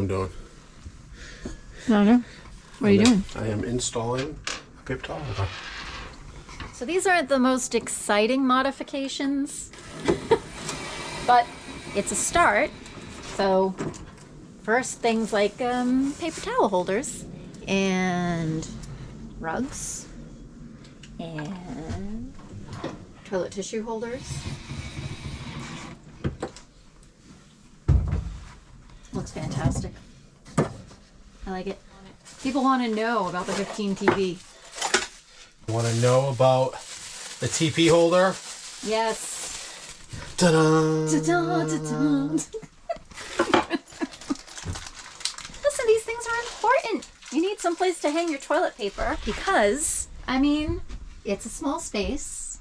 I'm doing? I don't know. What are you doing? I am installing a paper towel holder. So these aren't the most exciting modifications, but it's a start. So first things like paper towel holders and rugs and toilet tissue holders. Looks fantastic. I like it. People want to know about the 15 TV. You want to know about the TP holder? Yes. Ta-da! Ta-da, ta-da. Listen, these things are important. You need someplace to hang your toilet paper because, I mean, it's a small space.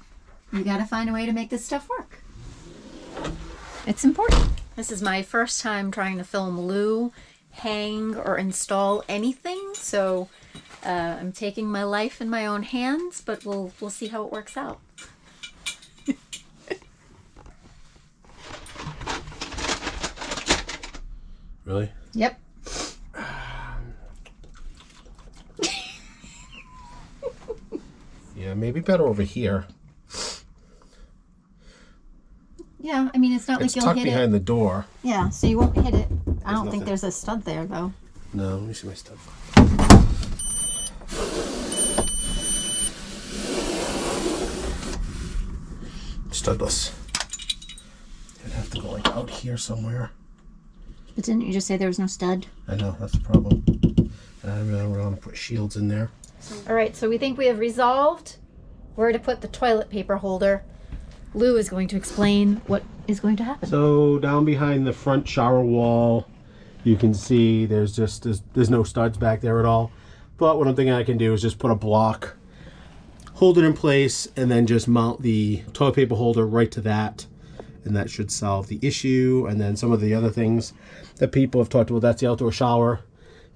You gotta find a way to make this stuff work. It's important. This is my first time trying to film Lou hang or install anything, so I'm taking my life in my own hands, but we'll see how it works out. Really? Yep. Yeah, maybe better over here. Yeah, I mean, it's not It's like you'll tucked hit behind it. the door. Yeah, so you won't hit it. I don't think nothing. there's a stud there, though. No, let me see my stud. Studless. I'd have to go like out here somewhere. But didn't you just say there was no stud? I know, that's the problem. And I really want to put shields in there. All right, so we think we have resolved where to put the toilet paper holder. Lou is going to explain what is going to happen. So down behind the front shower wall, you can see there's no studs back there at all. But what I'm thinking I can do is just put a block, hold it in place, and then just mount the toilet paper holder right to that. And that should solve the issue. And then some of the other things that people have talked about, that's the outdoor shower.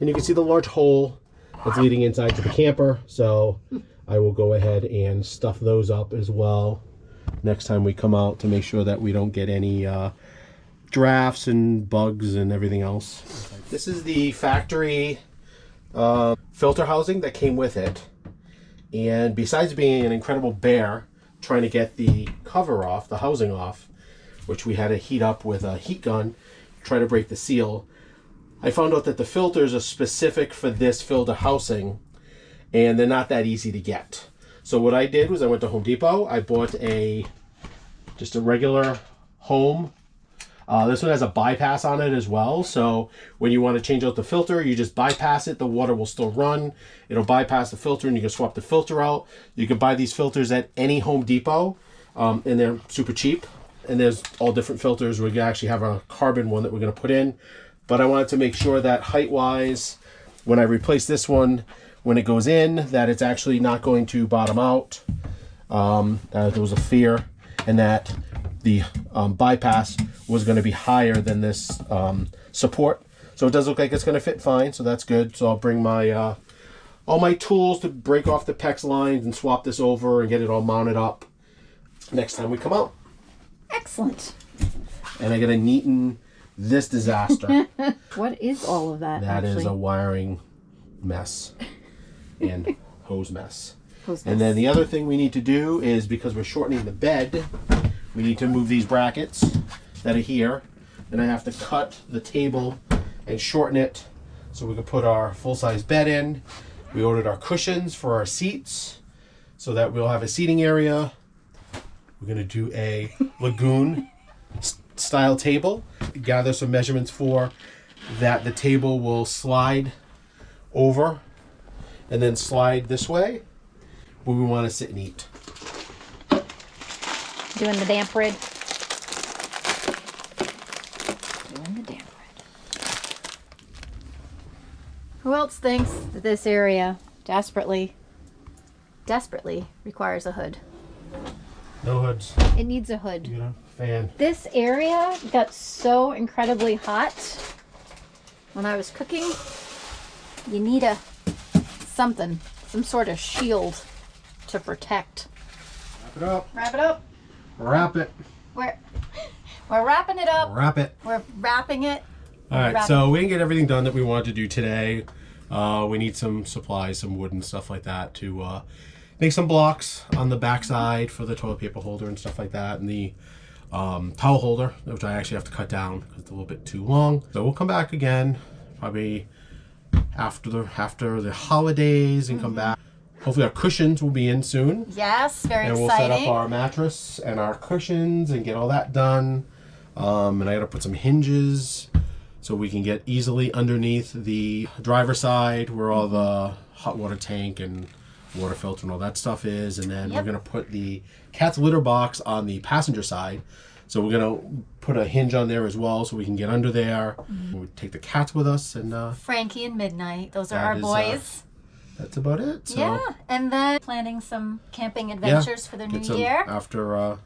And you can see the large hole that's leading inside to the camper. So I will go ahead and stuff those up as well next time we come out to make sure that we don't get any drafts and bugs and everything else. This is the factory filter housing that came with it. And besides being an incredible bear trying to get the cover off, the housing off, which we had to heat up with a heat gun, try to break the seal, I found out that the filters are specific for this filter housing and they're not that easy to get. So what I did was I went to Home Depot. I bought just a regular home. This one has a bypass on it as well. So when you want to change out the filter, you just bypass it. The water will still run. It'll bypass the filter and you can swap the filter out. You can buy these filters at any Home Depot and they're super cheap. And there's all different filters. We actually have a carbon one that we're going to put in. But I wanted to make sure that height-wise, when I replace this one, when it goes in, that it's actually not going to bottom out. There was a fear, and that the bypass was going to be higher than this support. So it does look like it's going to fit fine, so that's good. So I'll bring my all my tools to break off the PEX lines and swap this over and get it all mounted up next time we come out. Excellent. And I got to neaten this disaster. What is all of that, That actually? is a wiring mess and hose mess. Hose And mess. then the other thing we need to do is, because we're shortening the bed, we need to move these brackets that are here. And I have to cut the table and shorten it so we can put our full-size bed in. We ordered our cushions for our seats so that we'll have a seating area. We're going to do a lagoon style table. Gather some measurements for that. The table will slide over and then slide this way where we want to sit and eat. Doing the damp rig. Doing the damp rig. Who else thinks that this area desperately requires a hood? No hoods. It needs a hood. You know, fan. This area got so incredibly hot when I was cooking. You need some sort of shield to protect. Wrap it up. Wrap it up. Wrap it. We're wrapping it up. Wrap it. We're wrapping it All right, so we didn't get everything done that we wanted to do today. We need some supplies, some wood and stuff like that to make some blocks on the backside for the toilet paper holder and stuff like that, and the towel holder, which I actually have to cut down because it's a little bit too long. So we'll come back again probably after the holidays and come back. Hopefully our cushions will be in soon. Yes, very exciting. And we'll set up our mattress and our cushions and get all that done. And I gotta put some hinges so we can get easily underneath the driver's side where all the hot water tank and water filter and all that stuff is. And then we're gonna put the cat's litter box on the passenger side. So we're gonna put a hinge on there as well so we can get under there. We'll take the cats with us and Frankie and Midnight, those are our boys. That's about it. So, yeah, and then planning some camping adventures for the new year. After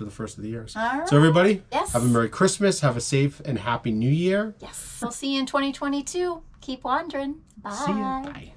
the first of the year. All right. So everybody, yes, have a Merry Christmas, have a safe and happy New Year. Yes. We'll see you in 2022. Keep wandering. Bye. See you. Bye.